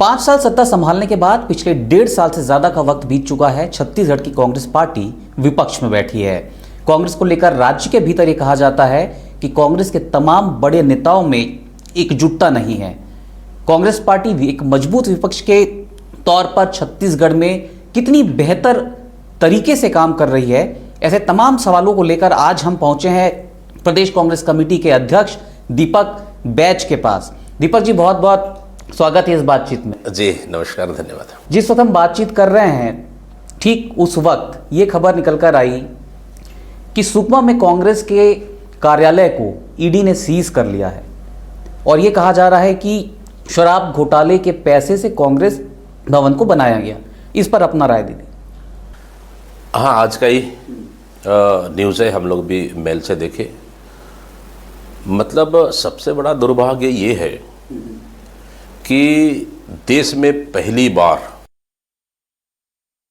5 साल सत्ता संभालने के बाद पिछले 1.5 साल से ज्यादा का वक्त बीत चुका है। छत्तीसगढ़ की कांग्रेस पार्टी विपक्ष में बैठी है। कांग्रेस को लेकर राज्य के भीतर ये कहा जाता है कि कांग्रेस के तमाम बड़े नेताओं में एकजुटता नहीं है। कांग्रेस पार्टी भी एक मजबूत विपक्ष के तौर पर छत्तीसगढ़ में कितनी बेहतर तरीके से काम कर रही है, ऐसे तमाम सवालों को लेकर आज हम पहुंचे हैं प्रदेश कांग्रेस कमेटी के अध्यक्ष दीपक बैज के पास। दीपक जी, बहुत बहुत स्वागत है इस बातचीत में। जी नमस्कार, धन्यवाद। जिस वक्त हम बातचीत कर रहे हैं, ठीक उस वक्त ये खबर निकल कर आई कि सुकमा में कांग्रेस के कार्यालय को ईडी ने सीज कर लिया है और ये कहा जा रहा है कि शराब घोटाले के पैसे से कांग्रेस भवन को बनाया गया। इस पर अपना राय दीजिए। हाँ, आज का ही न्यूज़ है, हम लोग भी मेल से देखे। मतलब सबसे बड़ा दुर्भाग्य ये है कि देश में पहली बार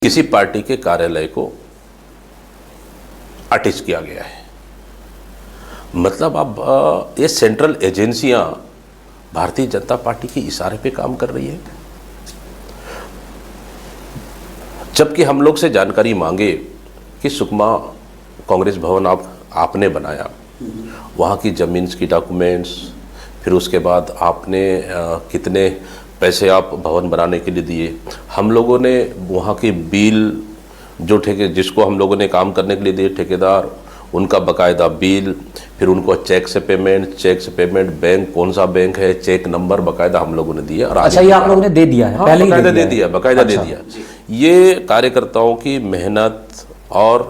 किसी पार्टी के कार्यालय को अटैच किया गया है। मतलब अब ये सेंट्रल एजेंसियां भारतीय जनता पार्टी के इशारे पे काम कर रही है। जबकि हम लोग से जानकारी मांगे कि सुकमा कांग्रेस भवन आपने बनाया, वहाँ की ज़मीन की डॉक्यूमेंट्स, फिर उसके बाद आपने कितने पैसे आप भवन बनाने के लिए दिए। हम लोगों ने वहाँ की बिल जो जिसको हम लोगों ने काम करने के लिए दिए ठेकेदार, उनका बकायदा बिल, फिर उनको चेक से पेमेंट, बैंक कौन सा बैंक है, चेक नंबर बकायदा हम लोगों ने दिया। और अच्छा, ये आप लोगों ने दे दिया है? हाँ, पहले ही बकायदा दे दिया, बकायदा दे दिया। ये कार्यकर्ताओं की मेहनत और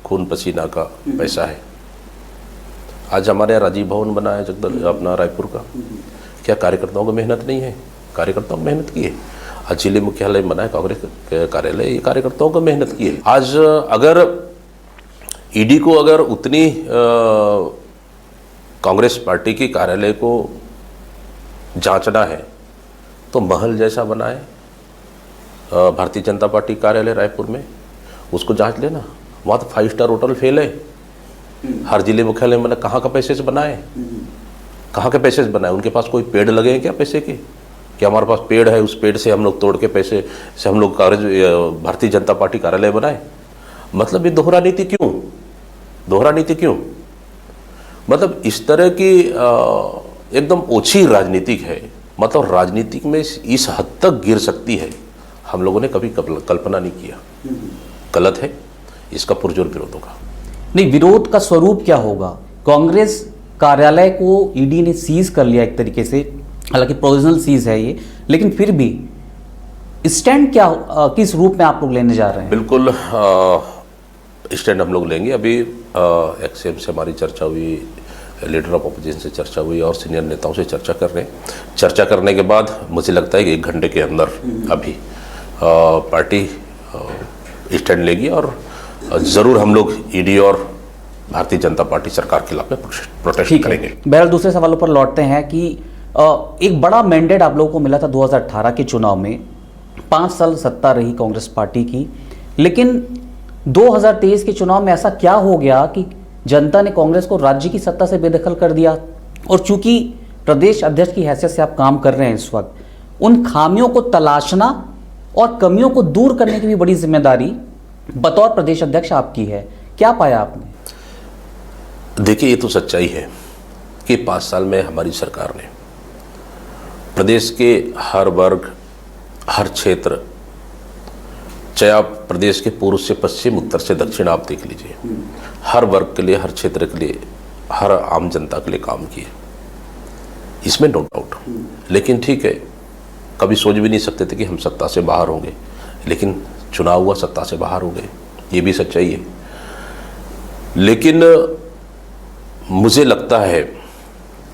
खून पसीना का पैसा है। आज हमारे यहाँ राजीव भवन बना है अपना रायपुर का, क्या कार्यकर्ताओं को मेहनत नहीं है? कार्यकर्ताओं को मेहनत की है। आज जिले मुख्यालय बना है कांग्रेस कार्यालय, ये कार्यकर्ताओं को मेहनत की है। आज अगर ईडी को अगर उतनी कांग्रेस पार्टी की कार्यालय को जांचना है तो महल जैसा बना है भारतीय जनता पार्टी कार्यालय रायपुर में, उसको जांच लेना। वहाँ तो 5 स्टार होटल फेल है। हर जिले मुख्यालय में कहाँ का पैसे से बनाए, कहाँ के पैसे से बनाए? उनके पास कोई पेड़ लगे हैं क्या पैसे के? क्या हमारे पास पेड़ है, उस पेड़ से हम लोग तोड़ के पैसे से हम लोग भारतीय जनता पार्टी कार्यालय बनाए? मतलब ये दोहरा नीति क्यों? मतलब इस तरह की एकदम ओछी राजनीतिक है। मतलब राजनीतिक में इस हद तक गिर सकती है, हम लोगों ने कभी कल्पना नहीं किया। गलत है, इसका पुरजोर विरोध होगा। नहीं, विरोध का स्वरूप क्या होगा? कांग्रेस कार्यालय को ईडी ने सीज कर लिया एक तरीके से, हालांकि प्रोविजनल सीज है ये, लेकिन फिर भी स्टैंड क्या, किस रूप में आप लोग लेने जा रहे हैं? बिल्कुल स्टैंड हम लोग लेंगे। अभी एक्सएम से हमारी चर्चा हुई, लीडर ऑफ अपोजिशन से चर्चा हुई और सीनियर नेताओं से चर्चा कर रहे हैं। चर्चा करने के बाद मुझे लगता है कि 1 घंटे के अंदर अभी पार्टी स्टैंड लेगी और ज़रूर हम लोग ईडी और भारतीय जनता पार्टी सरकार के खिलाफ में प्रोटेस्ट करेंगे। बहरहाल दूसरे सवालों पर लौटते हैं कि एक बड़ा मैंडेट आप लोगों को मिला था 2018 के चुनाव में। 5 साल सत्ता रही कांग्रेस पार्टी की, लेकिन 2023 के चुनाव में ऐसा क्या हो गया कि जनता ने कांग्रेस को राज्य की सत्ता से बेदखल कर दिया? और चूंकि प्रदेश अध्यक्ष की हैसियत से आप काम कर रहे हैं इस वक्त, उन खामियों को तलाशना और कमियों को दूर करने की भी बड़ी जिम्मेदारी बतौर प्रदेश अध्यक्ष आपकी है। क्या पाया आपने? देखिए, ये तो सच्चाई है कि 5 साल में हमारी सरकार ने प्रदेश के हर वर्ग, हर क्षेत्र, चाहे आप प्रदेश के पूर्व से पश्चिम, उत्तर से दक्षिण आप देख लीजिए, हर वर्ग के लिए, हर क्षेत्र के लिए, हर आम जनता के लिए काम किए, इसमें नो डाउट। लेकिन ठीक है, कभी सोच भी नहीं सकते थे कि हम सत्ता से बाहर होंगे, लेकिन चुनाव हुआ, सत्ता से बाहर हो गए, ये भी सच्चाई है। लेकिन मुझे लगता है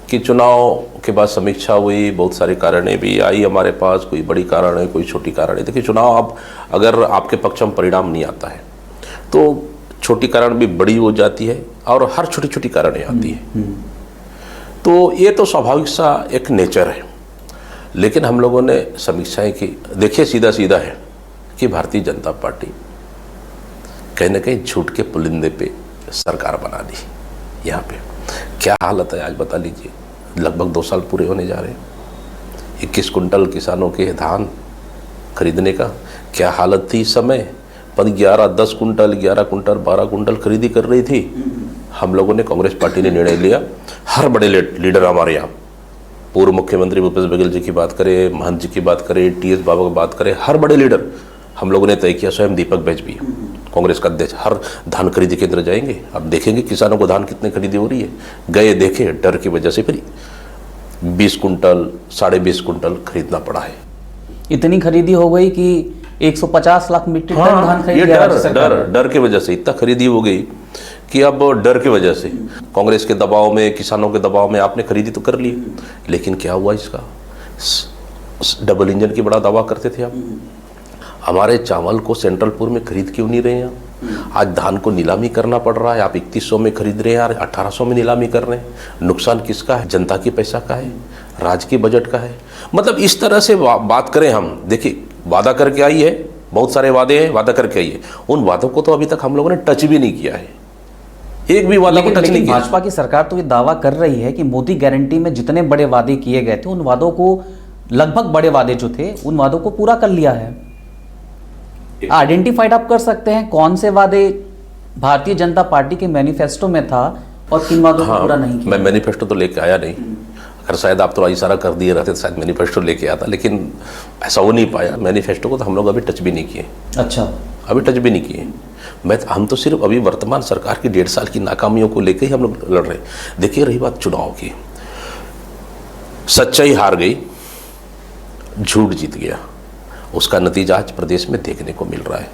कि चुनाव के बाद समीक्षा हुई, बहुत सारे कारणें भी आई हमारे पास, कोई बड़ी कारण है, कोई छोटी कारण है। देखिए, चुनाव आप अगर आपके पक्ष में परिणाम नहीं आता है तो छोटी कारण भी बड़ी हो जाती है और हर छोटी छोटी कारणें आती है। तो ये तो स्वाभाविक सा एक नेचर है। लेकिन हम लोगों ने समीक्षाएं की। देखिए, सीधा सीधा है कि भारतीय जनता पार्टी कहीं ना कहीं झूठ के पुलिंदे पे सरकार बना दी। यहाँ पे क्या हालत है आज बता लीजिए। लगभग 2 साल पूरे होने जा रहे हैं। 21 कुंटल किसानों के धान खरीदने का क्या हालत थी इस समय। पर 10 कुंटल 11 कुंटल 12 कुंटल खरीदी कर रही थी। हम लोगों ने, कांग्रेस पार्टी ने निर्णय लिया, हर बड़े लीडर हमारे यहाँ, पूर्व मुख्यमंत्री भूपेश बघेल जी की बात करें, महंत जी की बात करें, टीएस बाबा की बात करें, हर बड़े लीडर हम लोगों ने तय किया। स्वयं दीपक बैज भी, कांग्रेस का अध्यक्ष, हर धान खरीदी केंद्र जाएंगे, अब देखेंगे किसानों को धान कितने खरीदी हो रही है। गए, देखे, डर की वजह से फिर 20 कुंटल 20.5 कुंटल खरीदना पड़ा है। इतनी खरीदी हो गई कि 150 लाख मीट्रिक टन धान खरीद ये लिया राज्य सरकार ने। डर की वजह से इतना खरीदी हो गई कि अब डर की वजह से, कांग्रेस के दबाव में, किसानों के दबाव में आपने खरीदी तो कर ली, लेकिन क्या हुआ इसका? डबल इंजन की बड़ा दावा करते थे आप। हमारे चावल को सेंट्रल पूर में खरीद क्यों नहीं रहे हैं? आज धान को नीलामी करना पड़ रहा है, आप 3100 में खरीद रहे हैं यार, 1800 में नीलामी कर रहे हैं। नुकसान किसका है? जनता के पैसा का है, राज्य के बजट का है। मतलब इस तरह से बात करें हम, देखिए वादा करके आई है, बहुत सारे वादे हैं, वादा करके आई है, उन वादों को तो अभी तक हम लोगों ने टच भी नहीं किया है, एक भी वादा को टच नहीं किया। भाजपा की सरकार तो ये दावा कर रही है कि मोदी गारंटी में जितने बड़े वादे किए गए थे, उन वादों को, लगभग बड़े वादे जो थे, उन वादों को पूरा कर लिया है। आइडेंटिफाइड आप कर सकते हैं कौन से वादे भारतीय जनता पार्टी के मैनिफेस्टो में था और किन वादों को पूरा नहीं किया? मैं मैनिफेस्टो तो लेके आया नहीं, अगर शायद आप थोड़ा इशारा कर दिए रहते तो शायद मैनिफेस्टो लेके आता, लेकिन ऐसा हो नहीं पाया। मैनिफेस्टो को तो हम लोग अभी टच भी नहीं किए। अच्छा, अभी टच भी नहीं किए। हम तो सिर्फ अभी वर्तमान सरकार की 1.5 साल की नाकामियों को लेकर ही हम लोग लड़ रहे हैं। देखिए, रही बात चुनाव की, सच्चाई हार गई, झूठ जीत गया, उसका नतीजा आज प्रदेश में देखने को मिल रहा है।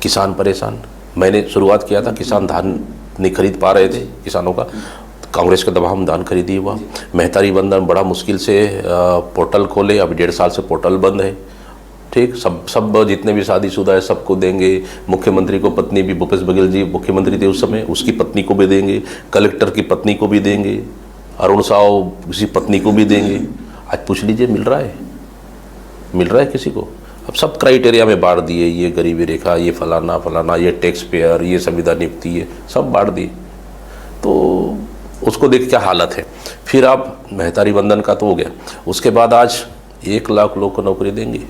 किसान परेशान। मैंने शुरुआत किया था, किसान धान नहीं खरीद पा रहे थे, किसानों का कांग्रेस के दबाव में धान खरीदी हुआ। मेहतारी बंधन बड़ा मुश्किल से पोर्टल खोले, अब 1.5 साल से पोर्टल बंद है। ठीक, सब जितने भी शादीशुदा है सबको देंगे। मुख्यमंत्री को पत्नी भी, भूपेश बघेल जी मुख्यमंत्री थे उस समय, उसकी पत्नी को भी देंगे, कलेक्टर की पत्नी को भी देंगे, अरुण साव किसी पत्नी को भी देंगे। आज पूछ लीजिए, मिल रहा है? मिल रहा है किसी को? अब सब क्राइटेरिया में बांट दिए, ये गरीबी रेखा, ये फलाना फलाना, ये टैक्स पेयर, ये संविधान नियुक्ति, ये सब बांट दिए। तो उसको देख क्या हालत है। फिर आप मेहतारी बंधन का तो हो गया, उसके बाद आज 1 लाख लोग को नौकरी देंगे।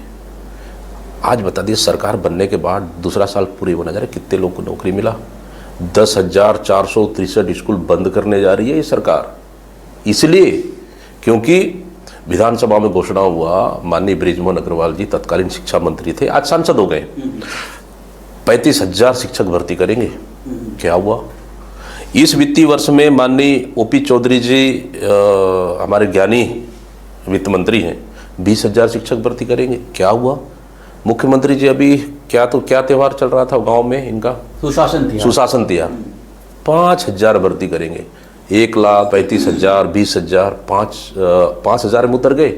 आज बता दिए, सरकार बनने के बाद दूसरा साल पूरे होने जा रहा है, कितने लोगों को नौकरी मिला? 10,463 स्कूल बंद करने जा रही है ये सरकार, इसलिए क्योंकि विधानसभा में घोषणा हुआ, माननीय बृजमोहन अग्रवाल जी तत्कालीन शिक्षा मंत्री थे, आज सांसद हो गए, 35,000 शिक्षक भर्ती करेंगे। क्या हुआ? इस वित्तीय वर्ष में माननीय ओपी चौधरी जी हमारे ज्ञानी वित्त मंत्री हैं, 20,000 शिक्षक भर्ती करेंगे। क्या हुआ? मुख्यमंत्री जी अभी क्या त्यौहार चल रहा था गांव में इनका? सुशासन तिहार 5,000 भर्ती करेंगे। 1,35,000, 20,000, 5,000 में उतर गए।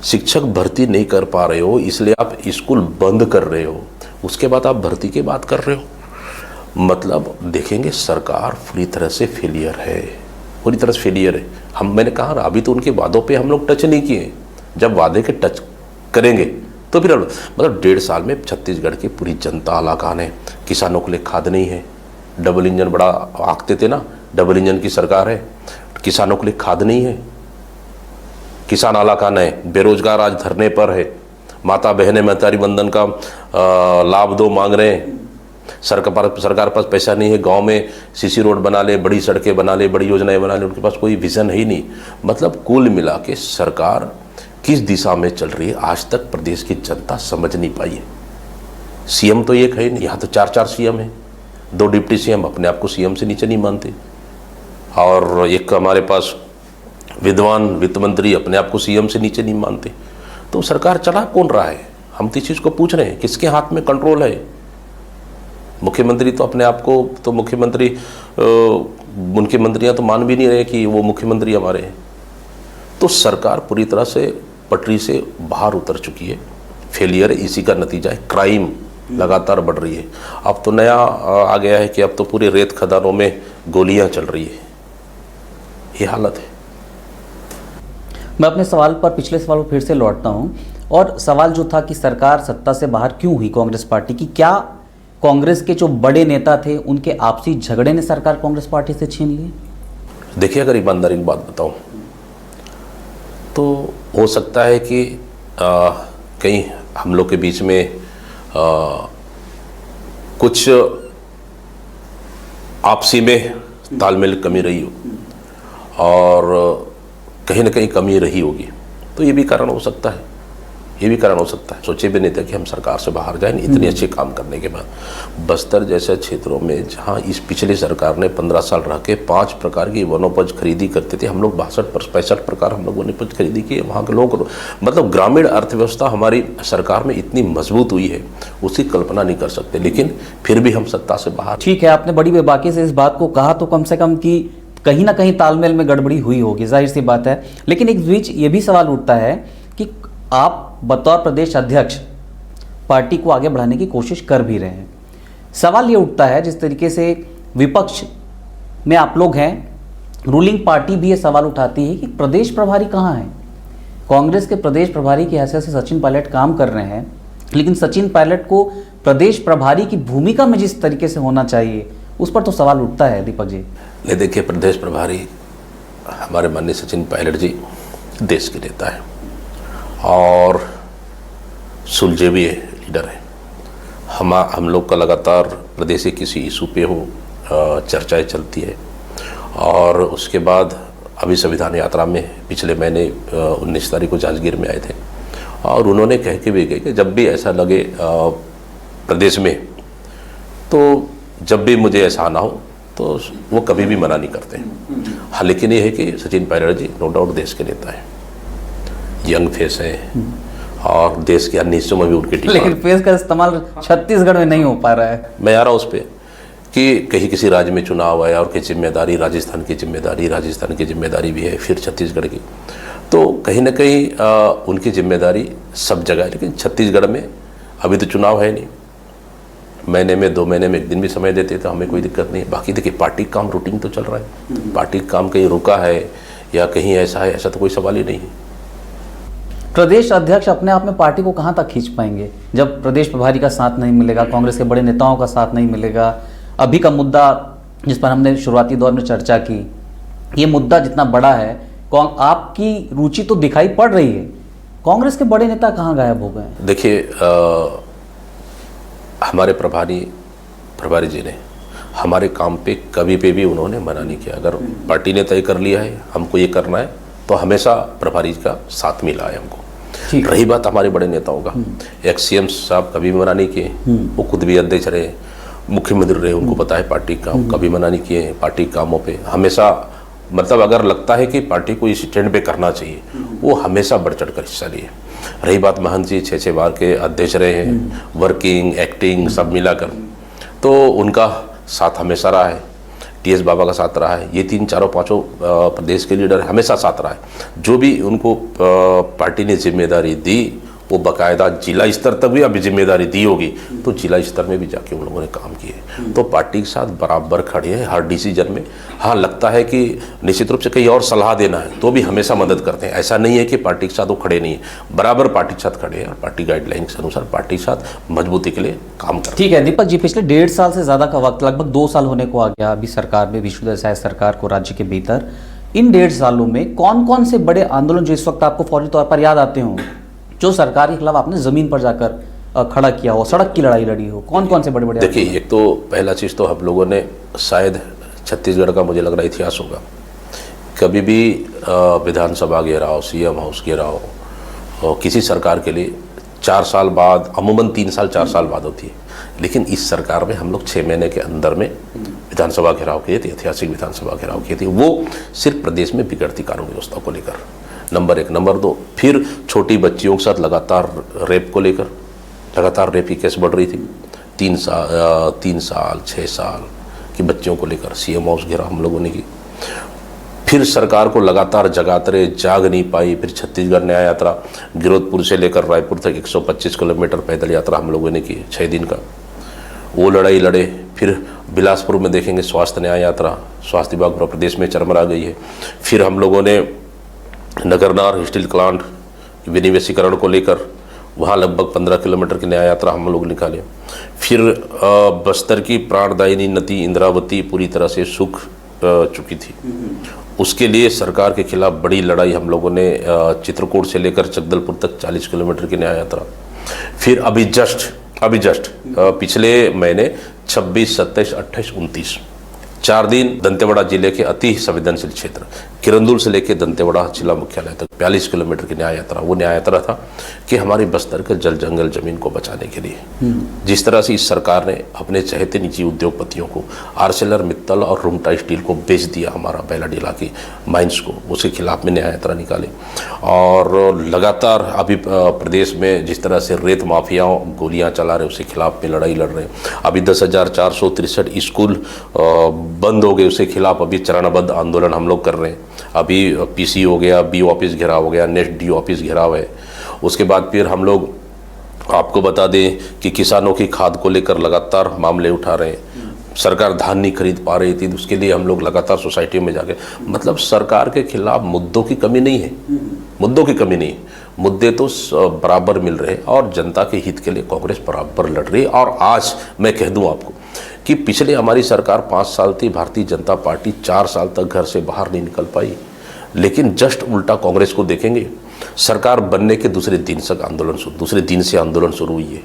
शिक्षक भर्ती नहीं कर पा रहे हो, इसलिए आप स्कूल बंद कर रहे हो, उसके बाद आप भर्ती की बात कर रहे हो। मतलब देखेंगे, सरकार पूरी तरह से फेलियर है, पूरी तरह से फेलियर है। मैंने कहा ना, अभी तो उनके वादों पे हम लोग टच नहीं किए, जब वादे के टच करेंगे तो फिर मतलब 1.5 साल में छत्तीसगढ़ की पूरी जनता आलाकान है। किसानों के लिए खाद नहीं है, डबल इंजन बड़ा आंकते थे ना, डबल इंजन की सरकार है, किसानों के लिए खाद नहीं है, किसान आलाकान है, बेरोजगार आज धरने पर है, माता बहनें मेहतारी बंधन का लाभ दो मांग रहे हैं, सरकार पास पैसा नहीं है, गांव में सीसी रोड बना ले, बड़ी सड़कें बना ले, बड़ी योजनाएं बना ले, उनके पास कोई विजन ही नहीं। मतलब कुल मिला के सरकार किस दिशा में चल रही है आज तक प्रदेश की जनता समझ नहीं पाई है। सीएम तो एक है ही नहीं, यहाँ तो 4 सीएम है, 2 डिप्टी सीएम अपने आप को सीएम से नीचे नहीं मानते, और एक हमारे पास विद्वान वित्त मंत्री अपने आप को सीएम से नीचे नहीं मानते। तो सरकार चला कौन रहा है? हम तो इस चीज़ को पूछ रहे हैं, किसके हाथ में कंट्रोल है? मुख्यमंत्री तो अपने आप को तो मुख्यमंत्री, उनके मंत्रियां तो मान भी नहीं रहे कि वो मुख्यमंत्री हमारे हैं। तो सरकार पूरी तरह से पटरी से बाहर उतर चुकी है, फेलियर है, इसी का नतीजा है। क्राइम लगातार बढ़ रही है। अब तो नया आ गया है कि अब तो पूरे रेत खदानों में गोलियां चल रही है, ये हालत है। मैं अपने सवाल पर, पिछले सवाल पर फिर से लौटता हूं, और सवाल जो था कि सरकार सत्ता से बाहर क्यों हुई कांग्रेस पार्टी की, क्या कांग्रेस के जो बड़े नेता थे उनके आपसी झगड़े ने सरकार कांग्रेस पार्टी से छीन ली? देखिए, अगर ईमानदारी की बात बताऊं तो हो सकता है कि कहीं हम लोग के बीच में कुछ आपसी में तालमेल कमी रही हो और कहीं ना कहीं कमी रही होगी, तो ये भी कारण हो सकता है, ये भी कारण हो सकता है। सोचे भी नहीं था कि हम सरकार से बाहर जाएं इतने अच्छे काम करने के बाद। बस्तर जैसे क्षेत्रों में जहां इस पिछली सरकार ने 15 साल रह के 5 प्रकार की वनोपज खरीदी करते थे, हम लोग 65 प्रकार हम लोग वनोपज खरीदी किए। वहाँ के लोग मतलब ग्रामीण अर्थव्यवस्था हमारी सरकार में इतनी मजबूत हुई है, उसकी कल्पना नहीं कर सकते, लेकिन फिर भी हम सत्ता से बाहर। ठीक है, आपने बड़ी बेबाकी से इस बात को कहा, तो कम से कम कि कहीं ना कहीं तालमेल में गड़बड़ी हुई होगी, जाहिर सी बात है। लेकिन एक बीच ये भी सवाल उठता है कि आप बतौर प्रदेश अध्यक्ष पार्टी को आगे बढ़ाने की कोशिश कर भी रहे हैं। सवाल ये उठता है, जिस तरीके से विपक्ष में आप लोग हैं, रूलिंग पार्टी भी ये सवाल उठाती है कि प्रदेश प्रभारी कहाँ हैं। कांग्रेस के प्रदेश प्रभारी की हैसियत से सचिन पायलट काम कर रहे हैं, लेकिन सचिन पायलट को प्रदेश प्रभारी की भूमिका में जिस तरीके से होना चाहिए, उस पर तो सवाल उठता है दीपक जी। नहीं, देखिए, प्रदेश प्रभारी हमारे माननीय सचिन पायलट जी देश के नेता हैं और सुलझे हुए लीडर हैं। हम लोग का लगातार प्रदेश के किसी इशू पे हो चर्चाएं चलती है, और उसके बाद अभी संविधान यात्रा में पिछले महीने 19 तारीख को जांजगीर में आए थे, और उन्होंने कह के भी गए कि जब भी ऐसा लगे प्रदेश में, तो जब भी मुझे ऐसा आना हो तो वो कभी भी मना नहीं करते। हाँ, लेकिन ये है कि सचिन पायलट जी नो डाउट देश के नेता हैं, यंग फेस हैं और देश के अन्य हिस्सों में भी उनकी टीम। लेकिन फेस का इस्तेमाल छत्तीसगढ़ में नहीं हो पा रहा है। मैं आ रहा हूँ उस पर कि कहीं किसी राज्य में चुनाव है और की जिम्मेदारी राजस्थान की जिम्मेदारी भी है, फिर छत्तीसगढ़ की, तो कहीं ना कहीं उनकी जिम्मेदारी सब जगह है। लेकिन छत्तीसगढ़ में अभी तो चुनाव है नहीं, महीने में 2 महीने में 1 दिन भी समय देते तो हमें कोई दिक्कत नहीं है। बाकी देखिए, पार्टी का काम रूटीन तो चल रहा है, पार्टी का काम कहीं रुका है या कहीं ऐसा है, ऐसा तो कोई सवाल ही नहीं है। प्रदेश अध्यक्ष अपने आप में पार्टी को कहां तक खींच पाएंगे जब प्रदेश प्रभारी का साथ नहीं मिलेगा, कांग्रेस के बड़े नेताओं का साथ नहीं मिलेगा। अभी का मुद्दा जिस पर हमने शुरुआती दौर में चर्चा की, ये मुद्दा जितना बड़ा है, आपकी रुचि तो दिखाई पड़ रही है, कांग्रेस के बड़े नेता कहाँ गायब हो गए? देखिए, हमारे प्रभारी जी ने हमारे काम पे कभी पे भी उन्होंने मना नहीं किया। अगर पार्टी ने तय कर लिया है हमको ये करना है, तो हमेशा प्रभारी का साथ मिला है हमको। रही बात हमारे बड़े नेताओं का, एक्स सीएम साहब कभी मना नहीं किए, वो खुद भी अध्यक्ष रहे, मुख्यमंत्री रहे, उनको पता है पार्टी का, कभी मना नहीं किए। पार्टी कामों पे हमेशा, मतलब अगर लगता है कि पार्टी को इस स्टैंड पे करना चाहिए, वो हमेशा बढ़ चढ़ कर हिस्सा लिए। रही बात महंत जी 6 बार के अध्यक्ष रहे हैं, वर्किंग एक्टिंग सब मिलाकर, तो उनका साथ हमेशा रहा है। टीएस बाबा का साथ रहा है। ये 3 4 5 प्रदेश के लीडर हमेशा साथ रहा है। जो भी उनको पार्टी ने जिम्मेदारी दी, वो बाकायदा जिला स्तर तक भी अभी जिम्मेदारी दी होगी, तो जिला स्तर में भी जाके उन लोगों ने काम किए। तो पार्टी के साथ बराबर खड़े हैं हर डिसीजन में। हाँ, लगता है कि निश्चित रूप से कहीं और सलाह देना है तो भी हमेशा मदद करते हैं। ऐसा नहीं है कि पार्टी के साथ वो खड़े नहीं है, बराबर पार्टी के साथ खड़े हैं और पार्टी गाइडलाइन के अनुसार पार्टी के साथ मजबूती के लिए काम करते हैं। ठीक है दीपक जी, पिछले 1.5 साल से ज़्यादा का वक्त, लगभग 2 साल होने को आ गया अभी सरकार में, विष्णुदेव साय सरकार को राज्य के भीतर। इन 1.5 सालों में कौन कौन से बड़े आंदोलन जो इस वक्त आपको फौरी तौर पर याद आते हों, जो सरकार के खिलाफ आपने ज़मीन पर जाकर खड़ा किया हो, सड़क की लड़ाई लड़ी हो, कौन कौन से बड़े बड़े? देखिए, एक तो पहला चीज़ तो हम लोगों ने शायद छत्तीसगढ़ का मुझे लग रहा इतिहास होगा, कभी भी विधानसभा घेराव, सीएम हाउस घेराव और किसी सरकार के लिए 4 साल बाद, अमूमन 3 साल 4 साल बाद होती है, लेकिन इस सरकार में हम लोग 6 महीने के अंदर में विधानसभा घेराव किए थे, ऐतिहासिक विधानसभा घेराव किए थे। वो सिर्फ प्रदेश में बिगड़ती कानून व्यवस्था को लेकर, नंबर 1। नंबर 2, फिर छोटी बच्चियों के साथ लगातार रेप को लेकर, लगातार रेप की केस बढ़ रही थी। 3 साल 6 साल की बच्चियों को लेकर सीएम हाउस घेराव हम लोगों ने की। फिर सरकार को लगातार जगाते रहे, जाग नहीं पाई। फिर छत्तीसगढ़ न्याय यात्रा गिरोधपुर से लेकर रायपुर तक 125 किलोमीटर पैदल यात्रा हम लोगों ने की 6 दिन का, वो लड़ाई लड़े। फिर बिलासपुर में देखेंगे स्वास्थ्य न्याय यात्रा, स्वास्थ्य विभाग पूरा प्रदेश में चरमरा गई है। फिर हम लोगों ने नगरनार स्टील प्लांट विनिवेशीकरण को लेकर वहाँ लगभग 15 किलोमीटर की न्याय यात्रा हम लोग निकाले। फिर बस्तर की प्राणदायिनी नदी इंद्रावती पूरी तरह से सूख चुकी थी। उसके लिए सरकार के खिलाफ बड़ी लड़ाई हम लोगों ने चित्रकूट से लेकर जगदलपुर तक 40 किलोमीटर की न्याय यात्रा। फिर अभी जस्ट पिछले महीने 26, 27, 28, 29 4 दिन दंतेवाड़ा जिले के अति संवेदनशील क्षेत्र किरंदुल से लेकर दंतेवाड़ा जिला मुख्यालय तक 42 किलोमीटर की न्याय यात्रा। वो न्याय यात्रा था कि हमारी बस्तर के जल जंगल जमीन को बचाने के लिए जिस तरह से इस सरकार ने अपने चहेते निजी उद्योगपतियों को आर्सेलर मित्तल और रुमटा स्टील को बेच दिया, हमारा बेलाडीला की माइंस को, उसके खिलाफ में न्याय यात्रा निकाली। और लगातार अभी प्रदेश में जिस तरह से रेत माफियाओं गोलियां चला रहे उसके खिलाफ में लड़ाई लड़ रहे हैं। अभी 10,463 स्कूल बंद हो गए, उसके खिलाफ अभी चरणबद्ध आंदोलन हम लोग कर रहे हैं। अभी पीसी हो गया, बी ऑफिस घेराव हो गया, नेक्स्ट डी ऑफिस घेराव है। उसके बाद फिर हम लोग आपको बता दें कि किसानों की खाद को लेकर लगातार मामले उठा रहे हैं। सरकार धान नहीं खरीद पा रही थी, उसके लिए हम लोग लगातार सोसाइटी में जाके, मतलब सरकार के खिलाफ मुद्दों की कमी नहीं है, मुद्दों की कमी नहीं है, मुद्दे तो बराबर मिल रहे हैं और जनता के हित के लिए कांग्रेस बराबर लड़ रही है। और आज मैं कह दूं आपको कि पिछले हमारी सरकार 5 साल थी, भारतीय जनता पार्टी 4 साल तक घर से बाहर नहीं निकल पाई, लेकिन जस्ट उल्टा कांग्रेस को देखेंगे, सरकार बनने के दूसरे दिन से आंदोलन शुरू हुई है,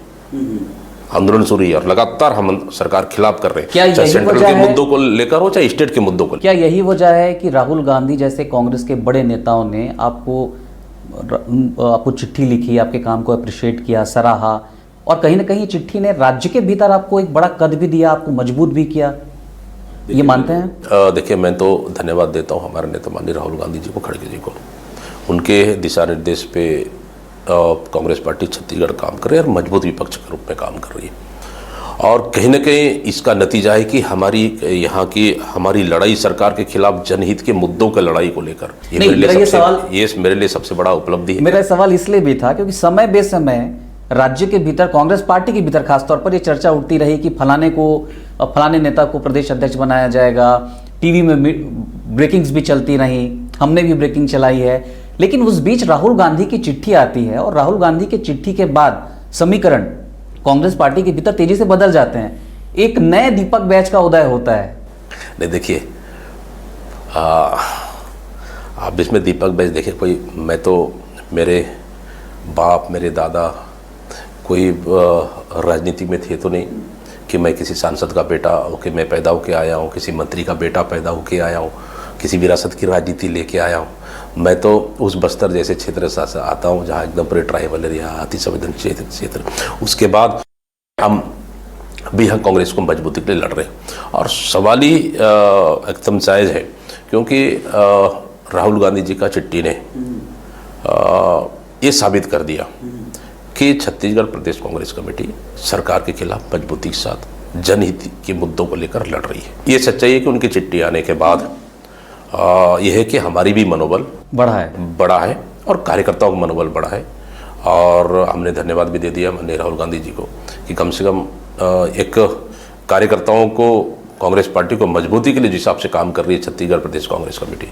आंदोलन शुरू हुई है और लगातार हम सरकार खिलाफ कर रहे हैं, चाहे सेंट्रल के मुद्दों को लेकर हो चाहे स्टेट के मुद्दों को। क्या यही वजह है कि राहुल गांधी जैसे कांग्रेस के बड़े नेताओं ने आपको चिट्ठी लिखी, आपके काम को अप्रिशिएट किया, सराहा, और कहीं ना कहीं चिट्ठी ने राज्य के भीतर आपको एक बड़ा कद भी दिया, आपको मजबूत भी किया, ये मानते हैं? देखिए, मैं तो धन्यवाद देता हूँ हमारे नेता माननीय राहुल गांधी जी को, खड़गे जी को। उनके दिशा निर्देश पे कांग्रेस पार्टी छत्तीसगढ़ काम कर रही है और मजबूत विपक्ष के रूप में काम कर रही है। और कहीं ना कहीं इसका नतीजा है कि हमारी लड़ाई सरकार के खिलाफ जनहित के मुद्दों के लड़ाई को लेकर ये मेरे लिए सबसे बड़ा उपलब्धि है। मेरा सवाल इसलिए भी था क्योंकि समय बेसमय राज्य के भीतर कांग्रेस पार्टी के भीतर खासतौर पर ये चर्चा उठती रही कि फलाने नेता को प्रदेश अध्यक्ष बनाया जाएगा, टीवी में ब्रेकिंग्स भी चलती रही, हमने भी ब्रेकिंग चलाई है। लेकिन उस बीच राहुल गांधी की चिट्ठी आती है और राहुल गांधी की चिट्ठी के बाद समीकरण कांग्रेस पार्टी के भीतर तेजी से बदल जाते हैं, एक नए दीपक बैच का उदय होता है। नहीं, देखिए, आप इसमें दीपक बैच देखिए, मैं तो मेरे बाप मेरे दादा कोई राजनीति में थे तो नहीं कि मैं किसी सांसद का बेटा होके मैं पैदा होके आया हूँ, किसी मंत्री का बेटा पैदा होके आया हूँ, किसी विरासत की राजनीति लेके आया हूँ। मैं तो उस बस्तर जैसे क्षेत्र से आता हूँ जहाँ एकदम पूरे ट्राइबल एरिया, अति संवेदनशील क्षेत्र। उसके बाद हम कांग्रेस को मजबूती के लिए लड़ रहे हैं और सवाल ही एकदम जायज़ है क्योंकि राहुल गांधी जी का चिट्ठी ने ये साबित कर दिया कि छत्तीसगढ़ प्रदेश कांग्रेस कमेटी सरकार के खिलाफ मजबूती के साथ जनहित के मुद्दों को लेकर लड़ रही है। ये सच्चाई है कि उनकी चिट्ठी आने के बाद यह है कि हमारी भी मनोबल बढ़ा है और कार्यकर्ताओं का मनोबल बढ़ा है। और हमने धन्यवाद भी दे दिया माननीय राहुल गांधी जी को कि कम से कम एक कार्यकर्ताओं को कांग्रेस पार्टी को मजबूती के लिए जिस हिसाब से काम कर रही है छत्तीसगढ़ प्रदेश कांग्रेस कमेटी,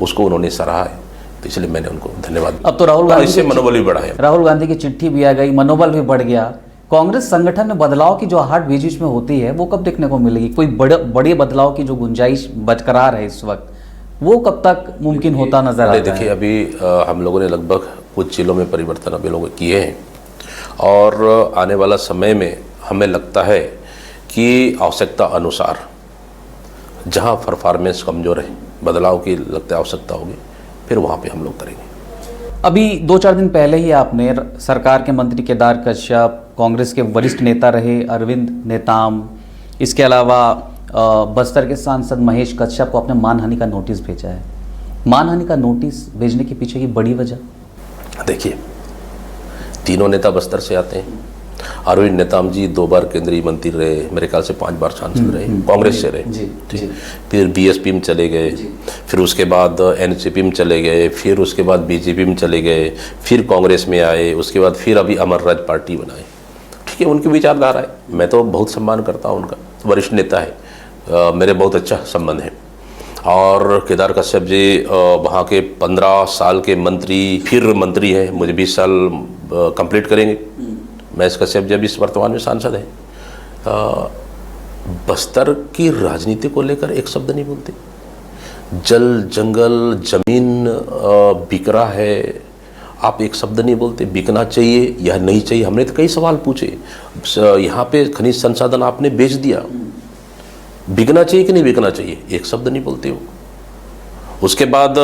उसको उन्होंने सराहा है, तो इसलिए मैंने उनको धन्यवाद। अब तो राहुल गांधी इससे मनोबल भी बढ़ा है, राहुल गांधी की चिट्ठी भी आ गई, मनोबल भी बढ़ गया। कांग्रेस संगठन में बदलाव की जो आहट बीच बीच में होती है वो कब देखने को मिलेगी? कोई बड़े बदलाव की जो गुंजाइश बरकरार है इस वक्त, वो कब तक मुमकिन होता नजर आता है? देखिए, अभी हम लोगों ने लगभग कुछ जिलों में परिवर्तन अभी लोग किए हैं और आने वाला समय में हमें लगता है कि आवश्यकता अनुसार जहां परफॉर्मेंस कमज़ोर है, बदलाव की लगता है आवश्यकता होगी, फिर वहां पे हम लोग करेंगे। अभी 2-4 दिन पहले ही आपने सरकार के मंत्री केदार कश्यप, कांग्रेस के वरिष्ठ नेता रहे अरविंद नेताम, इसके अलावा बस्तर के सांसद महेश कश्यप को अपने मानहानि का नोटिस भेजा है। मानहानि का नोटिस भेजने के पीछे की बड़ी वजह? देखिए, तीनों नेता बस्तर से आते हैं। अरविंद नेताम जी 2 बार केंद्रीय मंत्री रहे, मेरे ख्याल से 5 बार सांसद रहे, कांग्रेस से रहे। फिर बीएसपी में चले गए, फिर उसके बाद एनसीपी में चले गए, फिर उसके बाद बीजेपी में चले गए, फिर कांग्रेस में आए, उसके बाद फिर अभी अमर राज पार्टी बनाए। ठीक है, उनकी विचारधारा है, मैं तो बहुत सम्मान करता हूँ उनका, वरिष्ठ नेता है, मेरे बहुत अच्छा संबंध है। और केदार कश्यप जी वहाँ के 15 साल के मंत्री, फिर मंत्री हैं, मुझे 20 साल कंप्लीट करेंगे। महेश कश्यप जी अभी वर्तमान में सांसद हैं। बस्तर की राजनीति को लेकर एक शब्द नहीं बोलते, जल जंगल जमीन बिक रहा है, आप एक शब्द नहीं बोलते। बिकना चाहिए या नहीं चाहिए, हमने तो कई सवाल पूछे। यहाँ पे खनिज संसाधन आपने बेच दिया, बिकना चाहिए कि नहीं बिकना चाहिए, एक शब्द नहीं बोलते हो। उसके बाद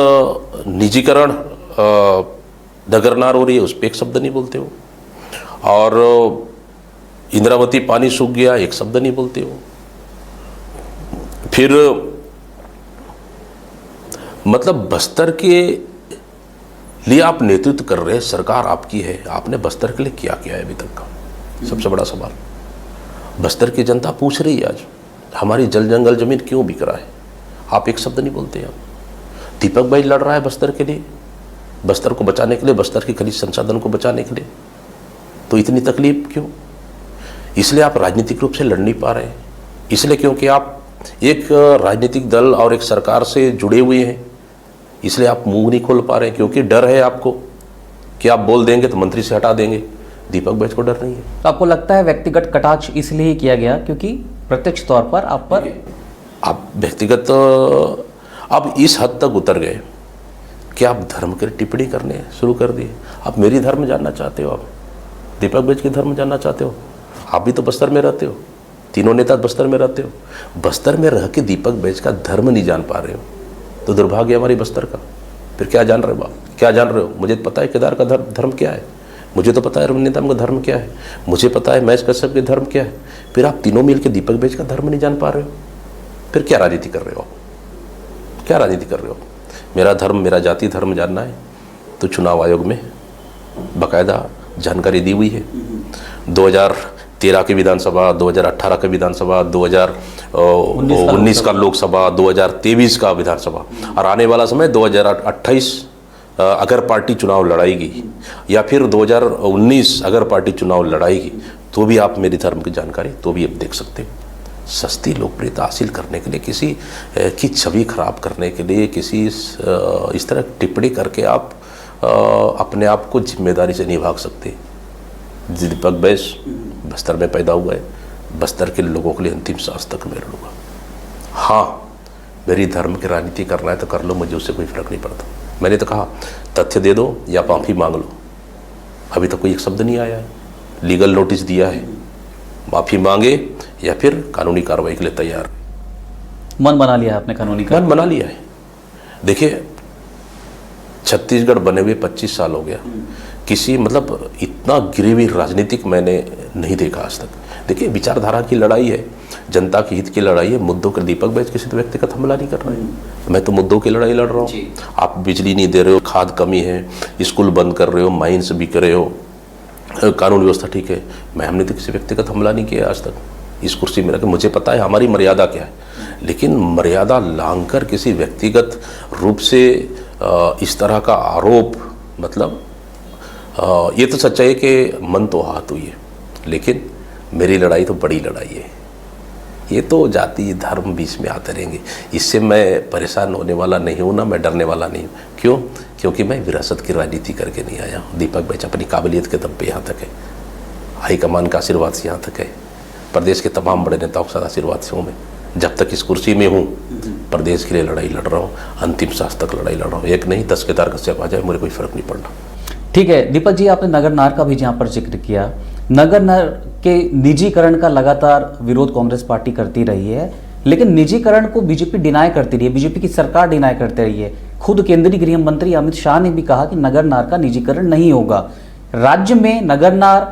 निजीकरण नगरनार हो रही है, उस पर एक शब्द नहीं बोलते हो। और इंद्रावती पानी सूख गया, एक शब्द नहीं बोलते हो। फिर मतलब बस्तर के लिए आप नेतृत्व कर रहे हैं, सरकार आपकी है, आपने बस्तर के लिए क्या किया है अभी तक का, सबसे बड़ा सवाल। बस्तर की जनता पूछ रही है आज, हमारी जल जंगल जमीन क्यों बिक रहा है, आप एक शब्द नहीं बोलते हैं। दीपक भाई लड़ रहा है बस्तर के लिए, बस्तर को बचाने के लिए, बस्तर के खनिज संसाधन को बचाने के लिए, तो इतनी तकलीफ क्यों? इसलिए आप राजनीतिक रूप से लड़ नहीं पा रहे हैं। इसलिए क्योंकि आप एक राजनीतिक दल और एक सरकार से जुड़े हुए हैं, इसलिए आप मुंह नहीं खोल पा रहे हैं, क्योंकि डर है आपको कि आप बोल देंगे तो मंत्री से हटा देंगे। दीपक बैच को डर नहीं है। तो आपको लगता है व्यक्तिगत कटाक्ष इसलिए ही किया गया क्योंकि प्रत्यक्ष तौर पर आप व्यक्तिगत अब इस हद तक उतर गए कि आप धर्म की टिप्पणी करने शुरू कर दिए। आप मेरी धर्म जानना चाहते हो, आप दीपक बैच की धर्म जानना चाहते हो। आप भी तो बस्तर में रहते हो, तीनों नेता बस्तर में रहते हो। बस्तर में रह के दीपक बैच का धर्म नहीं जान पा रहे हो तो दुर्भाग्य हमारी बस्तर का। फिर क्या जान रहे हो आप, क्या जान रहे हो? मुझे पता है केदार का धर्म क्या है, मुझे तो पता है रविंद्र का धर्म क्या है, मुझे पता है महेश कश्यप के धर्म क्या है। फिर आप तीनों मिल के दीपक बैच का धर्म नहीं जान पा रहे हो, फिर क्या राजनीति कर रहे हो? क्या राजनीति कर रहे हो? मेरा धर्म, मेरा जाति धर्म जानना है तो चुनाव आयोग में बाकायदा जानकारी दी हुई है। 2013 की विधानसभा, 2018 का विधानसभा, 2019 का लोकसभा, 2023 का विधानसभा और आने वाला समय 2028 अगर पार्टी चुनाव लड़ाएगी या फिर 2019 अगर पार्टी चुनाव लड़ाएगी तो भी आप मेरी धर्म की जानकारी तो भी आप देख सकते हो। सस्ती लोकप्रियता हासिल करने के लिए, किसी की छवि खराब करने के लिए, किसी इस तरह टिप्पणी करके आप अपने आप को जिम्मेदारी से नहीं भाग सकते। दीपक बैच बस्तर में पैदा हुआ है, बस्तर के लोगों के लिए अंतिम सांस तक मैं लड़ूंगा। हाँ, मेरी धर्म की राजनीति करना है तो कर लो, मुझे उससे कोई फर्क नहीं पड़ता। मैंने तो कहा तथ्य दे दो या माफ़ी मांग लो, अभी तक कोई एक शब्द नहीं आया है। लीगल नोटिस दिया है, माफ़ी मांगे या फिर कानूनी कार्रवाई के लिए तैयार। मन बना लिया आपने कानूनी मन बना लिया है। देखिए, छत्तीसगढ़ बने हुए 25 साल हो गया, किसी मतलब इतना गिरी हुई राजनीतिक मैंने नहीं देखा आज तक। देखिए, विचारधारा की लड़ाई है, जनता के हित की लड़ाई है, मुद्दों के। दीपक बैच किसी तो व्यक्तिगत हमला नहीं कर रहे हैं, मैं तो मुद्दों की लड़ाई लड़ रहा हूँ। आप बिजली नहीं दे रहे हो, खाद कमी है, स्कूल बंद कर रहे हो, माइंस बिक रहे हो, कानून व्यवस्था ठीक है, हमने तो किसी व्यक्तिगत हमला नहीं किया आज तक। इस कुर्सी में रखे, मुझे पता है हमारी मर्यादा क्या है, लेकिन मर्यादा लांघकर किसी व्यक्तिगत रूप से इस तरह का आरोप, मतलब ये तो सच्चाई है कि मन तो हाथ हुई है, लेकिन मेरी लड़ाई तो बड़ी लड़ाई है। ये तो जाति धर्म बीच में आते रहेंगे, इससे मैं परेशान होने वाला नहीं हूँ ना, मैं डरने वाला नहीं हूँ। क्यों? क्योंकि मैं विरासत की राजनीति करके नहीं आया हूँ। दीपक बैच अपनी काबिलियत के दम पे यहाँ तक है, हाईकमान का आशीर्वाद से यहाँ तक है, प्रदेश के तमाम बड़े नेताओं के साथ आशीर्वाद से हूँ। मैं जब तक इस कुर्सी में हूँ प्रदेश के लिए लड़ाई लड़ रहा हूँ, अंतिम सांस तक लड़ाई लड़ रहा हूँ। एक नहीं 10 केदार कश्यप आ जाए, मुझे कोई फर्क नहीं पड़ना। ठीक है दीपक जी, आपने नगरनार का भी जहाँ पर जिक्र किया, नगरनार के निजीकरण का लगातार विरोध कांग्रेस पार्टी करती रही है, लेकिन निजीकरण को बीजेपी डिनाई करती रही है, बीजेपी की सरकार डिनाई करती रही है। खुद केंद्रीय गृह मंत्री अमित शाह ने भी कहा कि नगरनार का निजीकरण नहीं होगा। राज्य में नगरनार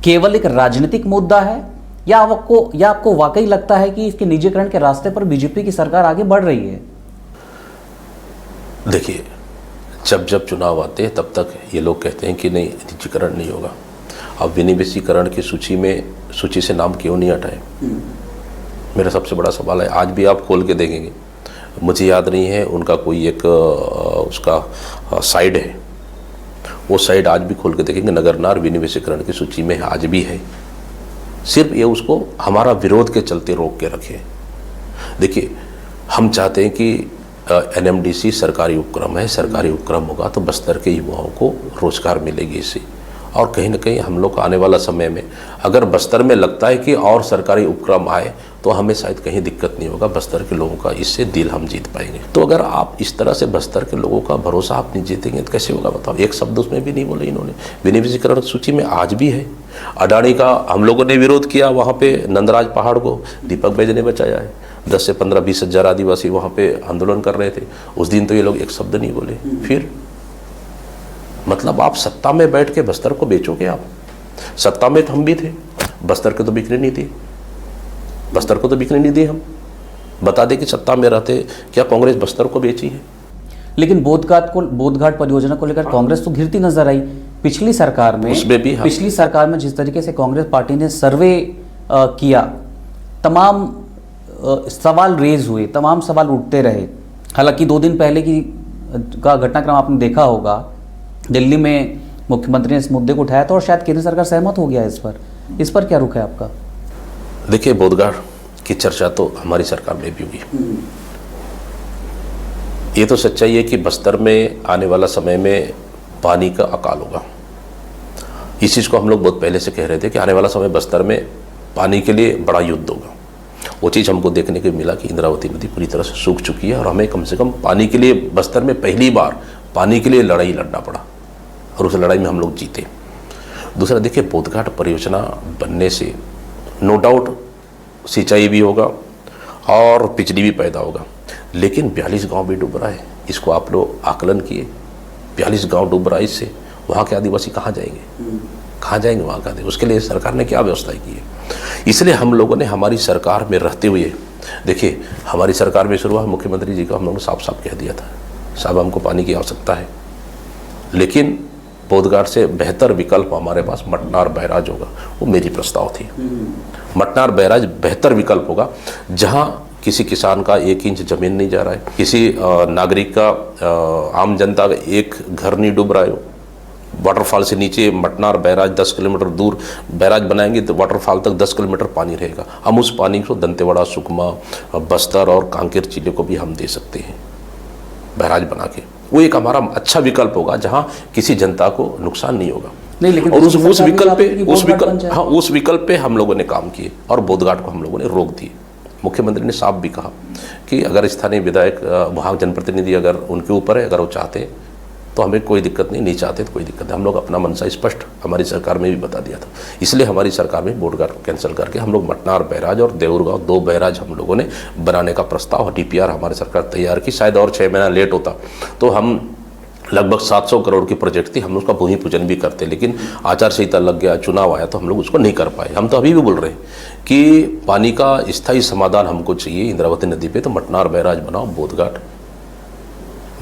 केवल एक राजनीतिक मुद्दा है या आपको वाकई लगता है कि इसके निजीकरण के रास्ते पर बीजेपी की सरकार आगे बढ़ रही है? देखिए, जब जब चुनाव आते हैं तब तक ये लोग कहते हैं कि नहीं, निजीकरण नहीं होगा। अब विनिवेशीकरण की सूची से नाम क्यों नहीं हटाए, मेरा सबसे बड़ा सवाल है। आज भी आप खोल के देखेंगे, मुझे याद नहीं है उनका कोई एक उसका साइड है, वो साइड आज भी खोल के देखेंगे, नगरनार विनिवेशीकरण की सूची में आज भी है। सिर्फ ये उसको हमारा विरोध के चलते रोक के रखे। देखिए, हम चाहते हैं कि एनएमडीसी सरकारी उपक्रम है, सरकारी उपक्रम होगा तो बस्तर के युवाओं को रोजगार मिलेगी इससे। और कहीं ना कहीं हम लोग आने वाला समय में अगर बस्तर में लगता है कि और सरकारी उपक्रम आए तो हमें शायद कहीं दिक्कत नहीं होगा। बस्तर के लोगों का इससे दिल हम जीत पाएंगे। तो अगर आप इस तरह से बस्तर के लोगों का भरोसा आप नहीं जीतेंगे तो कैसे होगा बताओ। एक शब्द उसमें भी नहीं बोले इन्होंने। बेनिफिशियरी सूची में आज भी है। अडानी का हम लोगों ने विरोध किया, वहाँ पे नंदराज पहाड़ को दीपक बैज ने बचाया है। 10 से 15-20 हज़ार आदिवासी वहाँ पे आंदोलन कर रहे थे, उस दिन तो ये लोग एक शब्द नहीं बोले। फिर मतलब आप सत्ता में बैठ के बस्तर को बेचोगे। आप सत्ता में तो हम भी थे, बस्तर को तो बिकने नहीं दिए, बस्तर को तो बिकने नहीं दिए। हम बता दें कि सत्ता में रहते क्या कांग्रेस बस्तर को बेची है। लेकिन बोधघाट परियोजना को लेकर कांग्रेस तो घिरती नजर आई पिछली सरकार में। उसमें भी पिछली सरकार में जिस तरीके से कांग्रेस पार्टी ने सर्वे किया, तमाम सवाल रेज हुए, तमाम सवाल उठते रहे। हालांकि 2 दिन पहले का घटनाक्रम आपने देखा होगा, दिल्ली में मुख्यमंत्री ने इस मुद्दे को उठाया था और शायद केंद्र सरकार सहमत हो गया इस पर क्या रुख है आपका? देखिए, बोधघाट की चर्चा तो हमारी सरकार में भी हुई। ये तो सच्चाई है कि बस्तर में आने वाला समय में पानी का अकाल होगा। इस चीज़ को हम लोग बहुत पहले से कह रहे थे कि आने वाला समय बस्तर में पानी के लिए बड़ा युद्ध होगा। वो चीज़ हमको देखने को मिला कि इंद्रावती नदी पूरी तरह से सूख चुकी है और हमें कम से कम पानी के लिए बस्तर में पहली बार पानी के लिए लड़ाई लड़ना पड़ा और उस लड़ाई में हम लोग जीते। दूसरा, देखिए, बोधघाट परियोजना बनने से नो डाउट सिंचाई भी होगा और बिजली भी पैदा होगा, लेकिन 42 गांव भी डूब रहा है। इसको आप लोग आकलन किए, 42 गांव डूब रहा है। इससे वहाँ के आदिवासी कहाँ जाएंगे? कहाँ जाएंगे वहाँ का? उसके लिए सरकार ने क्या व्यवस्था की है? इसलिए हम लोगों ने हमारी सरकार में रहते हुए, देखिए, हमारी सरकार में शुरुआत मुख्यमंत्री जी का हम लोगों ने साफ साफ कह दिया था, साहब हमको पानी की आवश्यकता है, लेकिन बोधघाट से बेहतर विकल्प हमारे पास मटनार बैराज होगा। वो मेरी प्रस्ताव थी। मटनार बैराज बेहतर विकल्प होगा, जहाँ किसी किसान का 1 इंच जमीन नहीं जा रहा है, किसी नागरिक का, आम जनता का एक घर नहीं डूब रहा है। वाटरफॉल से नीचे मटनार बैराज 10 किलोमीटर दूर बैराज बनाएंगे तो वाटरफॉल तक 10 किलोमीटर पानी रहेगा। हम उस पानी को दंतेवाड़ा, सुकमा, बस्तर और कांकेर जिले को भी हम दे सकते हैं बैराज बना के। वो एक हमारा अच्छा विकल्प होगा जहाँ किसी जनता को नुकसान नहीं होगा। नहीं, लेकिन और उस विकल्प पे हम लोगों ने काम किए और बोधघाट को हम लोगों ने रोक दिए। मुख्यमंत्री ने साफ भी कहा कि अगर स्थानीय विधायक, वहाँ जनप्रतिनिधि अगर उनके ऊपर है, अगर वो चाहते हैं तो हमें कोई दिक्कत नहीं चाहते तो कोई दिक्कत नहीं। हम लोग अपना मनसा स्पष्ट हमारी सरकार में भी बता दिया था। इसलिए हमारी सरकार में बोधघाट कैंसिल करके हम लोग मटनार बैराज और देऊरगांव 2 बैराज हम लोगों ने बनाने का प्रस्ताव, DPR हमारी सरकार तैयार की। शायद और 6 महीना लेट होता तो हम लगभग 700 करोड़ की प्रोजेक्ट थी, हम उसका भूमि पूजन भी करते, लेकिन आचार संहिता लग गया, चुनाव आया तो हम लोग उसको नहीं कर पाए। हम तो अभी भी बोल रहे हैं कि पानी का स्थायी समाधान हमको चाहिए इंद्रावती नदी पे, तो मटनार बैराज बनाओ। बोधघाट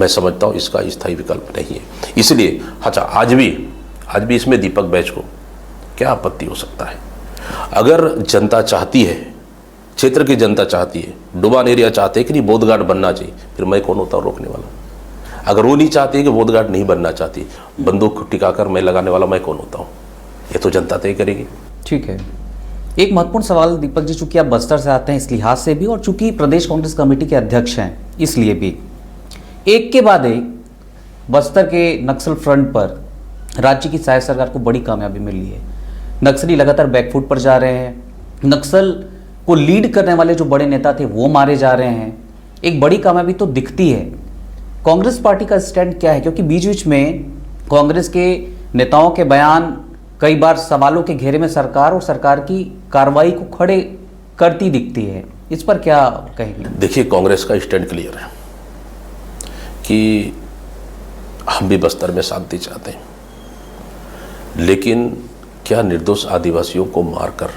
मैं समझता हूँ इसका स्थायी विकल्प नहीं है। इसलिए अच्छा, आज भी इसमें दीपक बैज को क्या आपत्ति हो सकता है? अगर जनता चाहती है, क्षेत्र की जनता चाहती है, डुबान एरिया चाहते हैं कि नहीं बोधघाट बनना चाहिए, फिर मैं कौन होता हूँ रोकने वाला? अगर वो नहीं चाहती है कि बोधघाट नहीं बनना चाहती, बंदूक टिकाकर मैं लगाने वाला मैं कौन होता हूँ? ये तो जनता तय करेगी। ठीक है। एक महत्वपूर्ण सवाल दीपक जी, चूंकि आप बस्तर से आते हैं इस लिहाज से भी, और चूंकि प्रदेश कांग्रेस कमेटी के अध्यक्ष हैं इसलिए भी, एक के बाद एक बस्तर के नक्सल फ्रंट पर राज्य की शायद सरकार को बड़ी कामयाबी मिली है। नक्सली लगातार बैकफुट पर जा रहे हैं, नक्सल को लीड करने वाले जो बड़े नेता थे वो मारे जा रहे हैं। एक बड़ी कामयाबी तो दिखती है। कांग्रेस पार्टी का स्टैंड क्या है? क्योंकि बीच बीच में कांग्रेस के नेताओं के बयान कई बार सवालों के घेरे में सरकार और सरकार की कार्रवाई को खड़े करती दिखती है, इस पर क्या कहेंगे? देखिए, कांग्रेस का स्टैंड क्लियर है कि हम भी बस्तर में शांति चाहते हैं, लेकिन क्या निर्दोष आदिवासियों को मारकर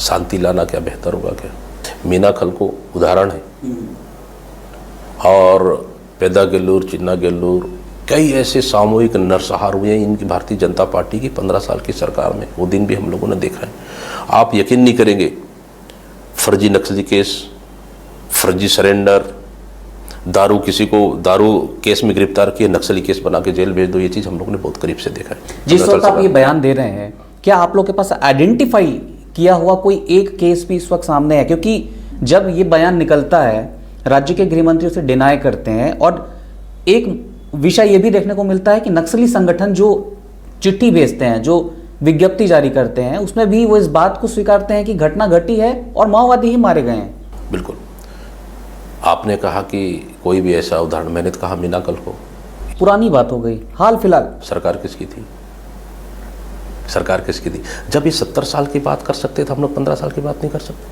शांति लाना क्या बेहतर होगा? क्या मीना खल को उदाहरण है, और पैदा गेल्लूर, चिन्ना गेल्लूर, कई ऐसे सामूहिक नरसंहार हुए हैं इनकी भारतीय जनता पार्टी की 15 साल की सरकार में। वो दिन भी हम लोगों ने देखा है। आप यकीन नहीं करेंगे, फर्जी नक्सली केस, फर्जी सरेंडर, दारू, किसी को दारू केस में गिरफ्तार किए, नक्सली केस बना के जेल भेज दो, ये चीज़ हम लोगों ने बहुत करीब से देखा है। जिस वक्त आप ये बयान दे रहे हैं, क्या आप लोग के पास आइडेंटिफाई किया हुआ कोई एक केस भी इस वक्त सामने है? क्योंकि जब ये बयान निकलता है, राज्य के गृह मंत्री उसे डिनाई करते हैं, और एक विषय ये भी देखने को मिलता है कि नक्सली संगठन जो चिट्ठी भेजते हैं, जो विज्ञप्ति जारी करते हैं, उसमें भी वो इस बात को स्वीकारते हैं कि घटना घटी है और माओवादी ही मारे गए हैं। बिल्कुल। आपने कहा कि कोई भी ऐसा उदाहरण, मैंने तो कहा मीना कल को, पुरानी बात हो गई, हाल फिलहाल। सरकार किसकी थी? सरकार किसकी थी? जब ये 70 साल की बात कर सकते थे, हम लोग 15 साल की बात नहीं कर सकते।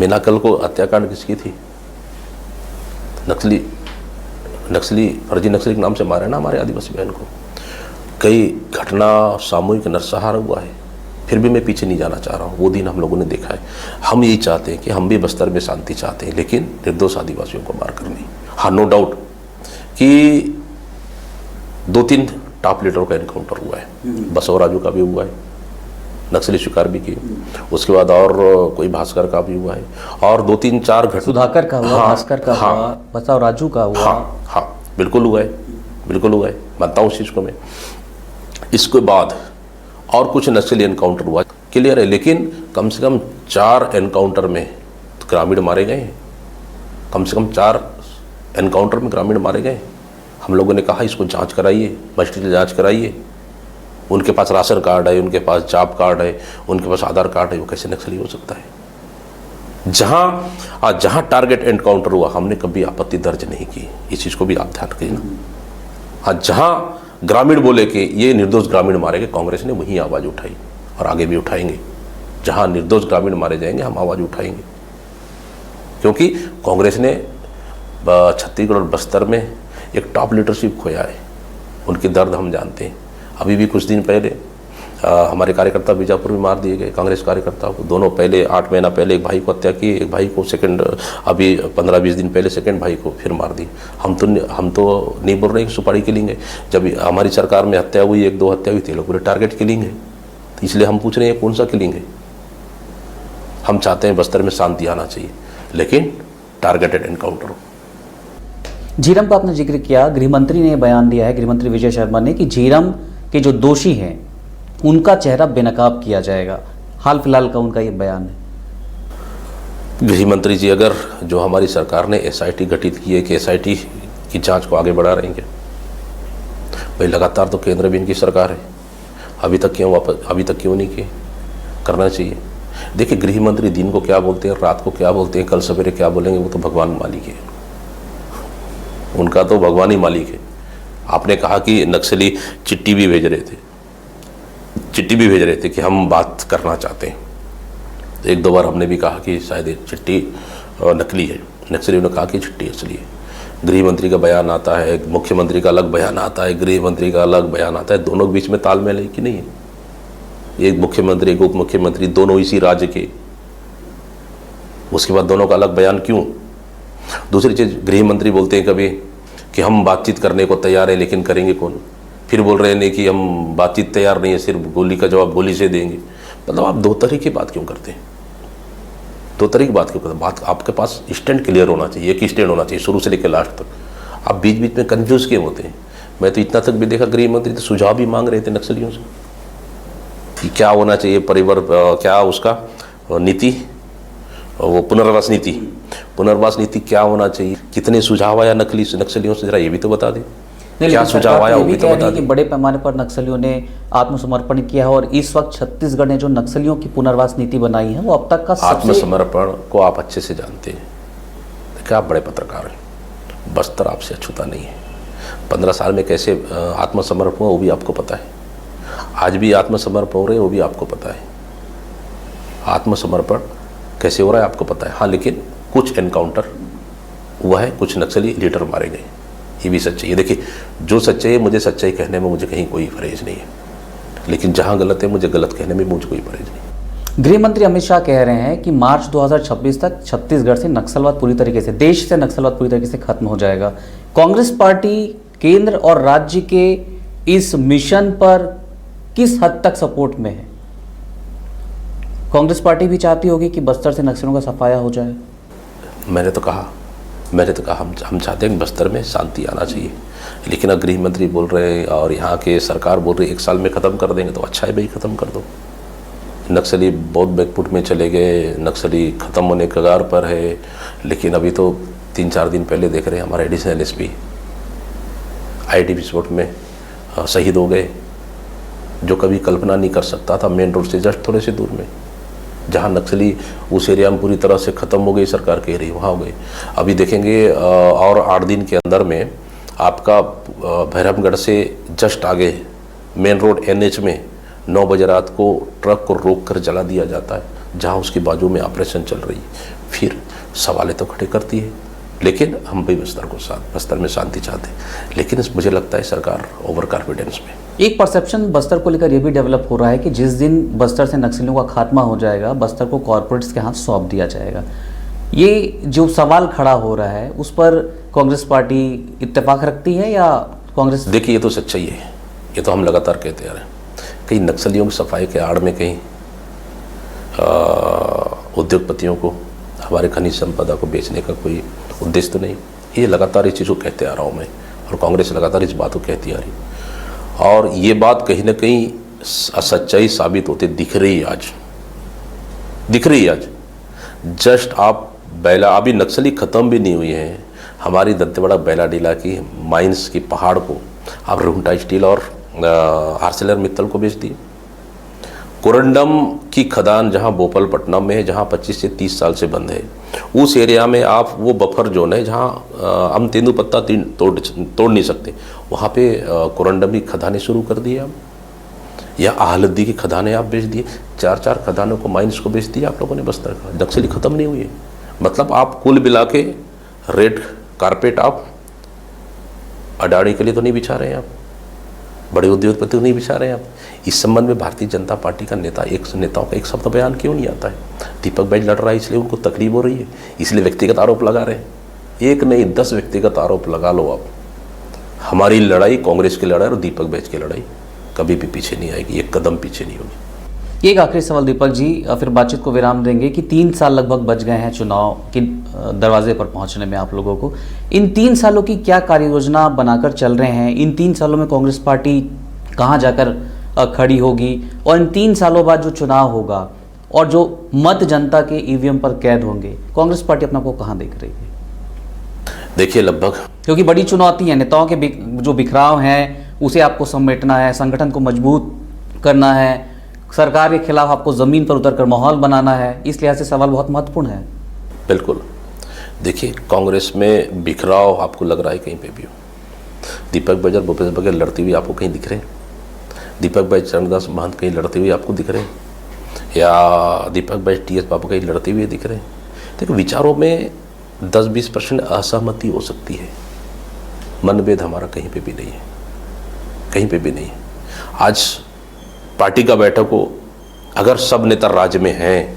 मीना कल को हत्याकांड किसकी थी? नक्सली फर्जी नक्सली के नाम से मारे ना हमारे आदिवासी बहन को। कई घटना सामूहिक नरसंहार हुआ है, फिर भी मैं पीछे नहीं जाना चाह रहा हूँ। वो दिन हम लोगों ने देखा है। हम यही चाहते हैं कि हम भी बस्तर में शांति चाहते हैं, लेकिन निर्दोष आदिवासियों को मार कर नहीं। हाँ, नो डाउट कि 2-3 टॉप लीडरों का एनकाउंटर हुआ है। बसव राजू का भी हुआ है, नक्सली शिकार भी किए। उसके बाद और कोई भास्कर का भी हुआ है, और 2-3-4 घटना, सुधाकर का हुआ, भास्कर का हुआ, बसव राजू का हुआ। हाँ, बिल्कुल हुआ है, बिल्कुल हुआ है, मानता हूँ उस चीज़ को मैं। इसके बाद और कुछ नक्सली एनकाउंटर हुआ, क्लियर है, लेकिन कम से कम 4 एनकाउंटर में तो ग्रामीण मारे गए हैं। कम से कम 4 एनकाउंटर में ग्रामीण मारे गए। हम लोगों ने कहा इसको जांच कराइए, मजिस्ट्रेट जांच कराइए। उनके पास राशन कार्ड है, उनके पास जॉब कार्ड है, उनके पास आधार कार्ड है, वो कैसे नक्सली हो सकता है? जहां टारगेट एनकाउंटर हुआ, हमने कभी आपत्ति दर्ज नहीं की। इस चीज़ को भी आप ध्यान रखिए ना। हाँ, जहां ग्रामीण बोले कि ये निर्दोष ग्रामीण मारे गए, कांग्रेस ने वहीं आवाज़ उठाई और आगे भी उठाएंगे। जहां निर्दोष ग्रामीण मारे जाएंगे, हम आवाज़ उठाएंगे, क्योंकि कांग्रेस ने छत्तीसगढ़ और बस्तर में एक टॉप लीडरशिप खोया है। उनकी दर्द हम जानते हैं। अभी भी कुछ दिन पहले हमारे कार्यकर्ता बीजापुर में मार दिए गए, कांग्रेस कार्यकर्ताओं को। दोनों पहले 8 महीना पहले एक भाई को हत्या की, एक भाई को सेकंड, अभी 15-20 दिन पहले सेकंड भाई को फिर मार दी। हम तो नहीं बोल रहे कि सुपारी किलिंग है। जब हमारी सरकार में हत्या हुई, 1-2 हत्या हुई थी, लोग पूरे टारगेट किलिंग है। तो इसलिए हम पूछ रहे हैं कौन सा किलिंग है। हम चाहते हैं बस्तर में शांति आना चाहिए, लेकिन टारगेटेड एनकाउंटर हो। झीरम का आपने जिक्र किया, गृहमंत्री ने बयान दिया है, गृहमंत्री विजय शर्मा ने, कि झीरम के जो दोषी हैं उनका चेहरा बेनकाब किया जाएगा। हाल फिलहाल का उनका ये बयान है। गृहमंत्री जी, अगर जो हमारी सरकार ने एसआईटी गठित की है कि एसआईटी की जांच को आगे बढ़ा रहे हैं, भाई लगातार तो केंद्र भी इनकी सरकार है, अभी तक क्यों नहीं किए? करना चाहिए। देखिए, गृहमंत्री दिन को क्या बोलते हैं, रात को क्या बोलते हैं, कल सवेरे क्या बोलेंगे, वो तो भगवान मालिक है। उनका तो भगवान ही मालिक है। आपने कहा कि नक्सली चिट्ठी भी भेज रहे थे कि हम बात करना चाहते हैं। 1-2 बार हमने भी कहा कि शायद ये चिट्ठी नकली है। नक्सलियों ने कहा कि चिट्ठी असली है। गृहमंत्री का बयान आता है, मुख्यमंत्री का अलग बयान आता है, गृहमंत्री का अलग बयान आता है। दोनों के बीच में तालमेल है कि नहीं है? एक मुख्यमंत्री, एक उप मुख्यमंत्री, दोनों इसी राज्य के, उसके बाद दोनों का अलग बयान क्यों? दूसरी चीज़, गृहमंत्री बोलते हैं कभी कि हम बातचीत करने को तैयार है, लेकिन करेंगे कौन? फिर बोल रहे हैं कि हम बातचीत तैयार नहीं है, सिर्फ गोली का जवाब गोली से देंगे। मतलब आप 2 तरह की बात क्यों करते हैं? 2 तरह की बात क्यों करते हैं? बात आपके पास स्टैंड क्लियर होना चाहिए, एक स्टैंड होना चाहिए शुरू से लेकर लास्ट तक। आप बीच बीच में कंफ्यूज क्यों होते हैं? मैं तो इतना तक भी देखा, गृहमंत्री तो सुझाव भी मांग रहे थे नक्सलियों से कि क्या होना चाहिए, क्या उसका नीति, वो पुनर्वास नीति क्या होना चाहिए, कितने सुझाव आया नक्सलियों से, जरा ये भी तो बता दें। क्या सुझाव आया वो भी तो बता दें। बड़े पैमाने पर नक्सलियों ने आत्मसमर्पण किया है और इस वक्त छत्तीसगढ़ ने जो नक्सलियों की पुनर्वास नीति बनाई है वो अब तक का आत्मसमर्पण को आप अच्छे से जानते हैं। देखिए, आप बड़े पत्रकार हैं, बस्तर आपसे अछूता नहीं है। 15 साल में कैसे आत्मसमर्पण हुआ वो भी आपको पता है। आज भी आत्मसमर्पण हो रहे हैं वो भी आपको पता है। आत्मसमर्पण कैसे हो रहा है आपको पता है। हाँ, लेकिन कुछ एनकाउंटर हुआ है, कुछ नक्सली लीडर मारे गए, ये भी सच्चाई है। देखिए, जो सच्चाई है, मुझे सच्चाई कहने में मुझे कहीं कोई परहेज नहीं है, लेकिन जहाँ गलत है मुझे गलत कहने में मुझे कोई परहेज नहीं। गृह मंत्री अमित शाह कह रहे हैं कि मार्च 2026 तक छत्तीसगढ़ से नक्सलवाद पूरी तरीके से, देश से नक्सलवाद पूरी तरीके से खत्म हो जाएगा। कांग्रेस पार्टी केंद्र और राज्य के इस मिशन पर किस हद तक सपोर्ट में है? कांग्रेस पार्टी भी चाहती होगी कि बस्तर से नक्सलियों का सफाया हो जाए। मैंने तो कहा हम चाहते हैं कि बस्तर में शांति आना चाहिए, लेकिन अब गृह मंत्री बोल रहे हैं और यहाँ के सरकार बोल रही है 1 साल में ख़त्म कर देंगे, तो अच्छा है भाई, ख़त्म कर दो। नक्सली बहुत बैकफुट में चले गए, नक्सली ख़त्म होने के कगार पर है, लेकिन अभी तो 3-4 दिन पहले देख रहे हैं हमारे एडिशनल एसपी आईटी विस्फोट में शहीद हो गए। जो कभी कल्पना नहीं कर सकता था, मेन रोड से जस्ट थोड़े से दूर में, जहाँ नक्सली उस एरिया में पूरी तरह से ख़त्म हो गई, सरकार कह रही वहाँ हो गई। अभी देखेंगे और 8 दिन के अंदर में आपका भैरमगढ़ से जस्ट आगे मेन रोड NH में 9 बजे रात को ट्रक को रोक कर जला दिया जाता है, जहाँ उसकी बाजू में ऑपरेशन चल रही है। फिर सवालें तो खड़े करती है, लेकिन हम भी बस्तर में शांति चाहते हैं, लेकिन मुझे लगता है सरकार ओवर कॉन्फिडेंस में। एक परसेप्शन बस्तर को लेकर यह भी डेवलप हो रहा है कि जिस दिन बस्तर से नक्सलियों का खात्मा हो जाएगा, बस्तर को कॉरपोरेट्स के हाथ सौंप दिया जाएगा। ये जो सवाल खड़ा हो रहा है उस पर कांग्रेस पार्टी इत्तेफाक रखती है या कांग्रेस? देखिए, ये तो सच्चाई है, ये तो हम लगातार कहते आ रहे हैं। कहीं नक्सलियों की सफाई के आड़ में कहीं उद्योगपतियों को हमारे खनिज संपदा को बेचने का कोई उद्देश्य तो नहीं। ये लगातार इस चीज़ को कहते आ रहा हूँ मैं, और कांग्रेस लगातार इस बात को कहती आ रही, और ये बात कहीं ना कहीं सच्चाई साबित होती दिख रही है आज। जस्ट आप बैला, अभी नक्सली ख़त्म भी नहीं हुई है, हमारी दंतेवाड़ा बैला डीला की माइंस की पहाड़ को आप रुंटा स्टील और आर्सेलर मित्तल को बेच दिए। कोरंडम की खदान जहां भोपालपट्टनम में है, जहां 25 से 30 साल से बंद है, उस एरिया में आप वो बफर जोन है जहां हम तेंदुपत्ता तोड़ नहीं सकते, वहां पे कोरंडम की खदानें शुरू कर दी आप, या आहलद्दी की खदानें आप बेच दिए। 4 खदानों को, माइंस को बेच दिया आप लोगों ने बस्तर का। नक्सली खत्म नहीं हुई है, मतलब आप कुल मिला के रेड कारपेट आप अडाड़ी के लिए तो नहीं बिछा रहे हैं, आप बड़े उद्योगपति नहीं बिछा रहे हैं आप। इस संबंध में भारतीय जनता पार्टी का नेताओं का एक शब्द बयान क्यों नहीं आता है? दीपक बैज लड़ रहा है इसलिए उनको तकलीफ हो रही है, इसलिए व्यक्तिगत आरोप लगा रहे हैं। एक नहीं 10 व्यक्तिगत आरोप लगा लो आप। हमारी लड़ाई, कांग्रेस की लड़ाई और दीपक बैज की लड़ाई कभी भी पीछे नहीं आएगी, एक कदम पीछे नहीं होगी। एक आखिरी सवाल दीपक जी, फिर बातचीत को विराम देंगे कि 3 साल लगभग बच गए हैं चुनाव के दरवाजे पर पहुंचने में आप लोगों को। इन 3 सालों की क्या कार्य योजना बनाकर चल रहे हैं? इन 3 सालों में कांग्रेस पार्टी कहां जाकर खड़ी होगी, और इन 3 सालों बाद जो चुनाव होगा और जो मत जनता के EVM पर कैद होंगे, कांग्रेस पार्टी अपना को कहां देख रही है? देखिए, लगभग, क्योंकि बड़ी चुनौती है, नेताओं के जो बिखराव हैं उसे आपको समेटना है, संगठन को मजबूत करना है, सरकार के खिलाफ आपको ज़मीन पर उतरकर माहौल बनाना है। इस लिहाज से सवाल बहुत महत्वपूर्ण है। बिल्कुल। देखिए, कांग्रेस में बिखराव आपको लग रहा है कहीं पे भी हो। दीपक बैज और भूपेश बघेल लड़ते हुए आपको कहीं दिख रहे हैं? दीपक बैज चरणदास महंत कहीं लड़ते हुए आपको दिख रहे हैं? या दीपक बैज TS बाबू कहीं लड़ते हुए दिख रहे हैं? देखो, विचारों में 10-20% असहमति हो सकती है, मनभेद हमारा कहीं पे भी नहीं है, कहीं पे भी नहीं है। आज पार्टी का बैठक हो, अगर सब नेता राज्य में हैं,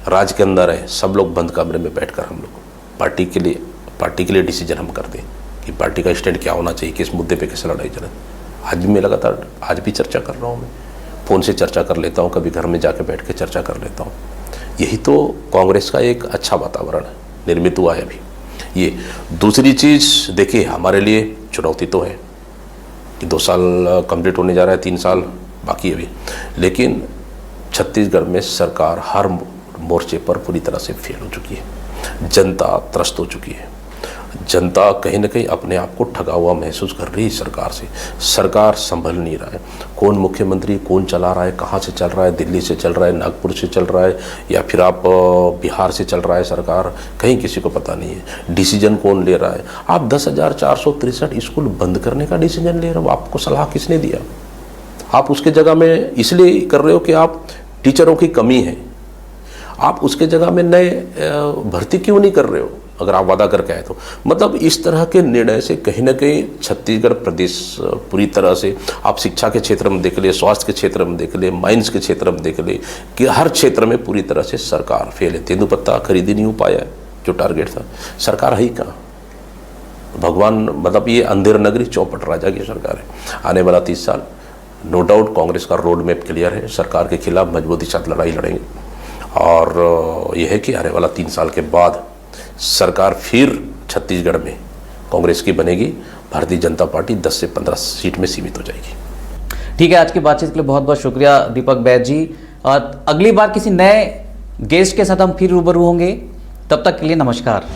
राज्य के अंदर है, सब लोग बंद कमरे में बैठकर हम लोग पार्टी के लिए डिसीजन हम करते हैं कि पार्टी का स्टैंड क्या होना चाहिए, किस मुद्दे पे कैसे लड़ाई चले। आज भी मैं लगातार, आज भी चर्चा कर रहा हूँ, मैं फ़ोन से चर्चा कर लेता हूँ, कभी घर में जाके बैठ के चर्चा कर लेता हूँ। यही तो कांग्रेस का एक अच्छा वातावरण निर्मित हुआ है अभी। ये दूसरी चीज़, देखिए, हमारे लिए चुनौती तो है कि 2 साल कंप्लीट होने जा रहा है, 3 साल बाकी अभी, लेकिन छत्तीसगढ़ में सरकार हर मोर्चे पर पूरी तरह से फेल हो चुकी है। जनता त्रस्त हो चुकी है, जनता कहीं ना कहीं अपने आप को ठगा हुआ महसूस कर रही है सरकार से। सरकार संभल नहीं रहा है, कौन मुख्यमंत्री, कौन चला रहा है, कहाँ से चल रहा है, दिल्ली से चल रहा है, नागपुर से चल रहा है, या फिर आप बिहार से चल रहा है सरकार, कहीं किसी को पता नहीं है। डिसीजन कौन ले रहा है? आप 10,463 स्कूल बंद करने का डिसीजन ले रहे हो, आपको सलाह किसने दिया? आप उसके जगह में इसलिए कर रहे हो कि आप टीचरों की कमी है, आप उसके जगह में नए भर्ती क्यों नहीं कर रहे हो अगर आप वादा करके आए तो? मतलब इस तरह के निर्णय से कहीं ना कहीं छत्तीसगढ़ प्रदेश पूरी तरह से, आप शिक्षा के क्षेत्र में देख ले, स्वास्थ्य के क्षेत्र में देख ले, माइंस के क्षेत्र में देख ले, कि हर क्षेत्र में पूरी तरह से सरकार फेल है। तेंदुपत्ता खरीदी नहीं हो पाया जो टारगेट था, सरकार है ही कहाँ? भगवान, मतलब ये अंधेर नगरी चौपट राजा की सरकार है। आने वाला 30 साल नो डाउट कांग्रेस का रोड मैप क्लियर है, सरकार के खिलाफ मजबूती के साथ लड़ाई लड़ेंगे, और यह है कि आने वाला 3 साल के बाद सरकार फिर छत्तीसगढ़ में कांग्रेस की बनेगी, भारतीय जनता पार्टी 10 से 15 सीट में सीमित हो जाएगी। ठीक है, आज की बातचीत के लिए बहुत बहुत शुक्रिया दीपक बैज जी। अगली बार किसी नए गेस्ट के साथ हम फिर रूबरू होंगे, तब तक के लिए नमस्कार।